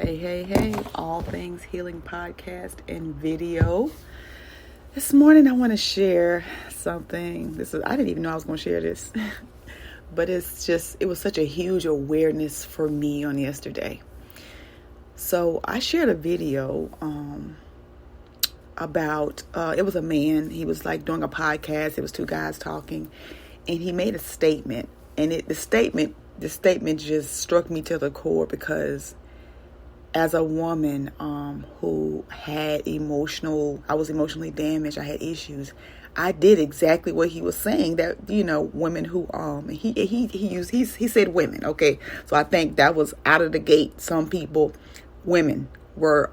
Hey, all things healing podcast and video. This morning I want to share something. I didn't even know I was going to share this, but it was such a huge awareness for me on yesterday. So I shared a video about, it was a man. He was like doing a podcast. It was two guys talking, and he made a statement, and the statement just struck me to the core because as a woman who had I was emotionally damaged, I had issues, I did exactly what he was saying, that, women who, he said women, okay? So I think that was out of the gate. Some people, women were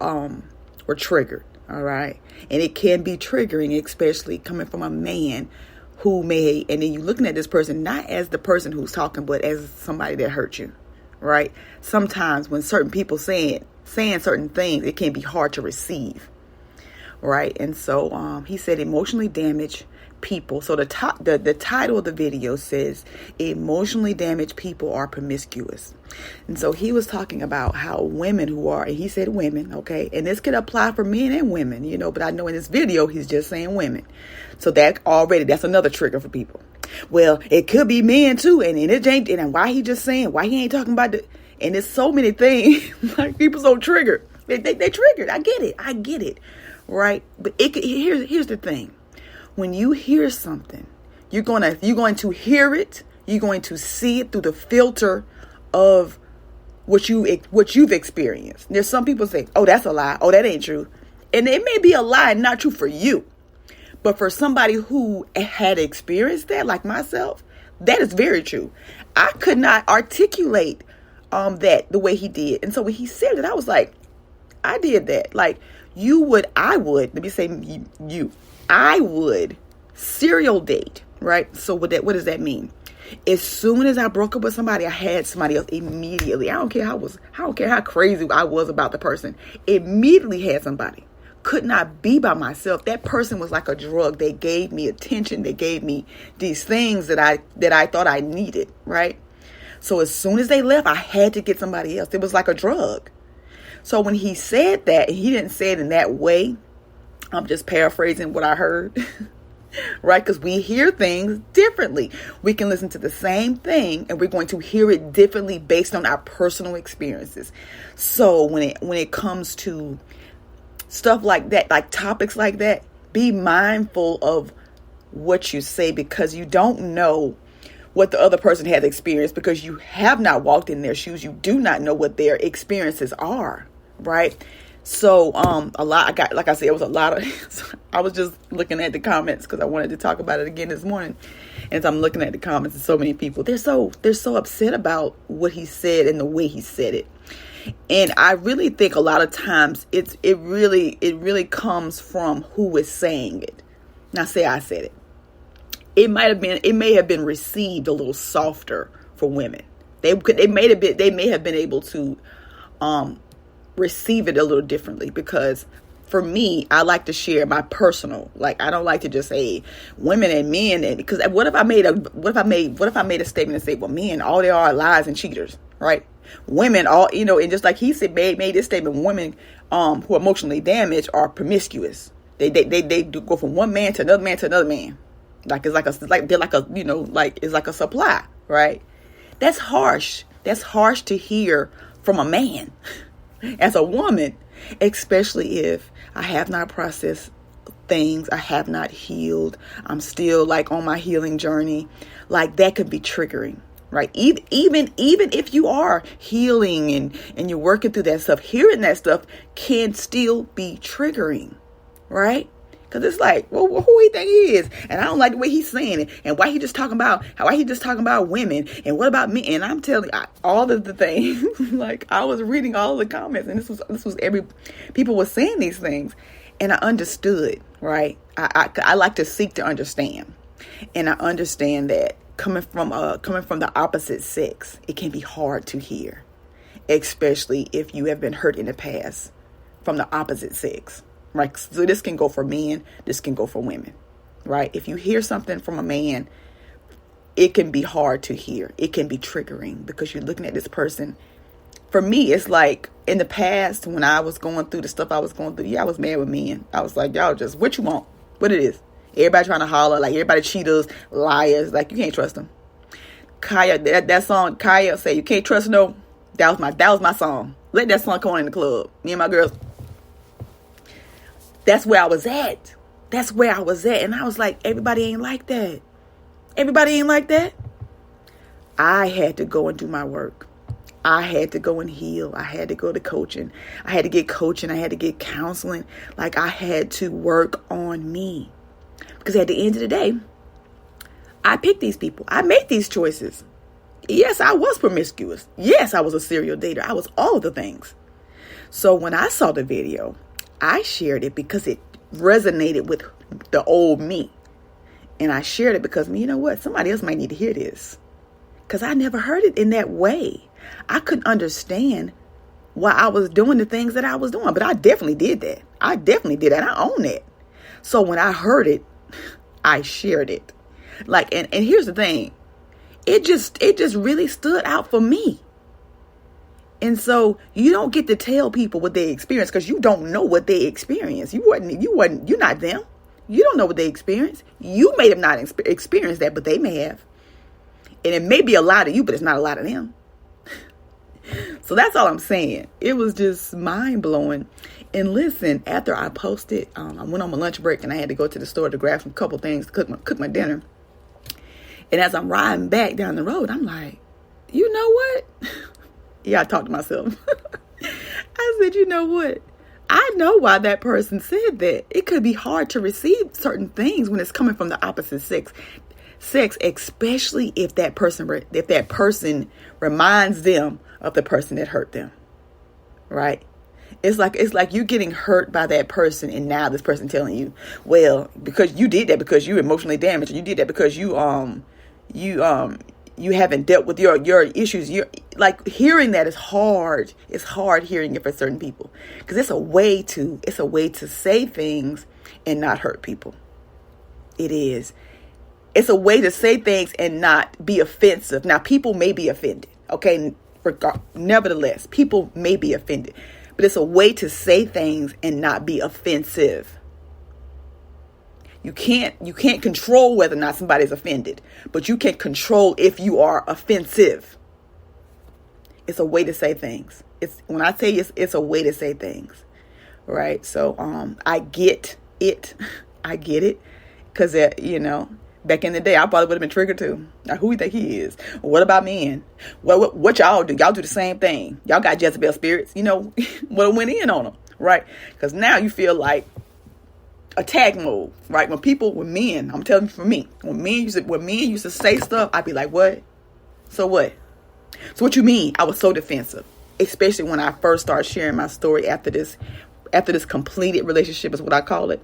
triggered, all right? And it can be triggering, especially coming from a man who and then you're looking at this person, not as the person who's talking, but as somebody that hurt you. Right? Sometimes when certain people saying certain things, it can be hard to receive. Right? And so he said emotionally damaged people. So the title of the video says emotionally damaged people are promiscuous. And so he was talking about how women and he said women, okay? And this could apply for men and women, but I know in this video he's just saying women. So that's another trigger for people. Well, it could be men too, and it ain't. And why he ain't talking about and there's so many things. Like, people so triggered. They triggered. I get it. Right? But here's the thing. When you hear something, you're going to hear it. You're going to see it through the filter of what you've experienced. There's some people say, "Oh, that's a lie. Oh, that ain't true," and it may be a lie and not true for you. But for somebody who had experienced that, like myself, that is very true. I could not articulate that the way he did. And so when he said it, I was like, I did that. Like, I would serial date, right? So what does that mean? As soon as I broke up with somebody, I had somebody else immediately. I don't care how crazy I was about the person. Immediately had somebody. Could not be by myself. That person was like a drug. They gave me attention. They gave me these things that I thought I needed, right? So as soon as they left, I had to get somebody else. It was like a drug. So when he said that, and he didn't say it in that way, I'm just paraphrasing what I heard, right? Because we hear things differently. We can listen to the same thing, and we're going to hear it differently based on our personal experiences. So when it comes to stuff like that, like topics like that, be mindful of what you say, because you don't know what the other person has experienced, because you have not walked in their shoes. You do not know what their experiences are, right? So it was a lot of, I was just looking at the comments because I wanted to talk about it again this morning. And so I'm looking at the comments, and so many people, they're so upset about what he said and the way he said it. And I really think a lot of times it really comes from who is saying it. Now, say I said it. It may have been received a little softer for women. They may have been able to receive it a little differently, because for me, I like to share my personal. Like, I don't like to just say women and men, because what if I made a statement and say, well, men, all they are lies and cheaters, right? Women, all, and just like he said, made this statement, women who are emotionally damaged are promiscuous. They do go from one man to another man to another man. Like, it's like a supply, right? That's harsh. That's harsh to hear from a man. As a woman, especially if I have not processed things, I have not healed, I'm still like on my healing journey, like that could be triggering, right? Even if you are healing and you're working through that stuff, hearing that stuff can still be triggering, right? Because it's like, well, who he think he is? And I don't like the way he's saying it. And why he just talking about women? And what about me? And I'm telling you, all of the things, like, I was reading all of the comments, and this was people were saying these things, and I understood, right? I like to seek to understand, and I understand that coming from the opposite sex, it can be hard to hear, especially if you have been hurt in the past from the opposite sex. Right? So this can go for men, this can go for women, right? If you hear something from a man, it can be hard to hear. It can be triggering because you're looking at this person for me, it's like in the past when I was going through the stuff I was going through, I was mad with men. I was like, y'all just, what you want? What it is? Everybody trying to holler, like everybody cheaters, liars, like you can't trust them. Kaya, that song, Kaya say, you can't trust no. That was my song. Let that song come on in the club. Me and my girls. That's where I was at. And I was like, everybody ain't like that. Everybody ain't like that. I had to go and do my work. I had to go and heal. I had to go to coaching. I had to get coaching. I had to get counseling. Like I had to work on me. Because at the end of the day, I picked these people. I made these choices. Yes, I was promiscuous. Yes, I was a serial dater. I was all of the things. So when I saw the video, I shared it because it resonated with the old me. And I shared it because, you know what? Somebody else might need to hear this. Because I never heard it in that way. I couldn't understand why I was doing the things that I was doing. But I definitely did that. I own it. So when I heard it, I shared it. Like, and here's the thing. It just really stood out for me. And so you don't get to tell people what they experience because you don't know what they experience. You're not them. You don't know what they experience. You may have not experienced that, but they may have. And it may be a lot of you, but it's not a lot of them. So that's all I'm saying. It was just mind blowing. And listen, after I posted, I went on my lunch break and I had to go to the store to grab some couple things to cook my dinner. And as I'm riding back down the road, I'm like, you know what? Yeah, I talked to myself. I said, you know what? I know why that person said that. It could be hard to receive certain things when it's coming from the opposite sex, especially if that person reminds them of the person that hurt them. Right? It's like you're getting hurt by that person, and now this person telling you, well, because you did that because you're emotionally damaged, or you did that because you haven't dealt with your issues. You're like, hearing that is hard. It's hard hearing it for certain people because it's a way to say things and not hurt people. It is. It's a way to say things and not be offensive. Now, people may be offended. Okay. Nevertheless, people may be offended, but it's a way to say things and not be offensive. You can't control whether or not somebody's offended, but you can control if you are offensive. It's a way to say things. When I say it's a way to say things, right? So I get it. I get it, because back in the day, I probably would have been triggered too. Now, who do you think he is? What about men? Well, what y'all do? Y'all do the same thing. Y'all got Jezebel spirits. What went in on them, right? Because now you feel like attack mode, right? When men, I'm telling you, for me, when men used to say stuff, I'd be like, what? So what? So what you mean? I was so defensive, especially when I first started sharing my story after this completed relationship is what I call it.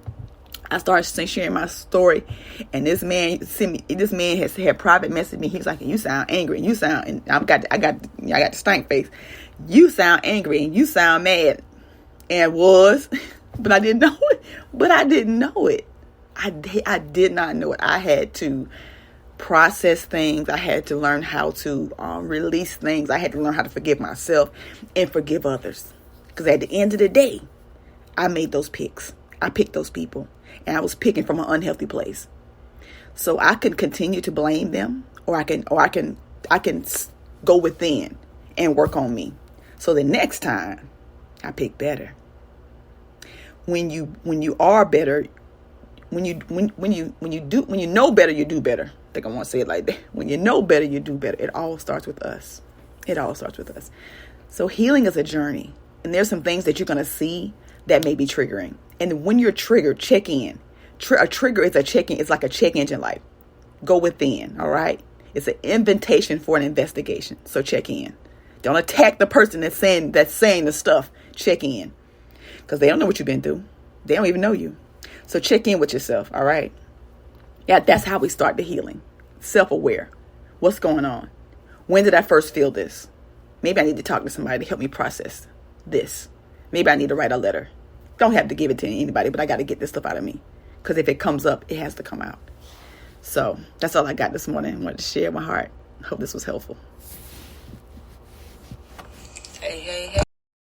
I started sharing my story, and this man had private messaged me. He was like, you sound angry, and you sound, and I got the stank face. You sound angry and you sound mad. And was, but I didn't know it. I didn't know it. I did not know it. I had to process things. I had to learn how to release things. I had to learn how to forgive myself and forgive others. Because at the end of the day, I made those picks. I picked those people. And I was picking from an unhealthy place. So I can continue to blame them, or I can go within and work on me. So the next time I pick better. When you are better, when you know better, you do better. I think I want to say it like that. When you know better, you do better. It all starts with us. So healing is a journey, and there's some things that you're going to see that may be triggering. And when you're triggered, check in. A trigger is a check-in. It's like a check engine light. Go within. All right. It's an invitation for an investigation. So check in. Don't attack the person that's saying the stuff. Check in. Because they don't know what you've been through. They don't even know you. So check in with yourself. All right. Yeah, that's how we start the healing. Self-aware. What's going on? When did I first feel this? Maybe I need to talk to somebody to help me process this. Maybe I need to write a letter. Don't have to give it to anybody, but I got to get this stuff out of me. Because if it comes up, it has to come out. So that's all I got this morning. I wanted to share my heart. Hope this was helpful. Hey, hey, hey.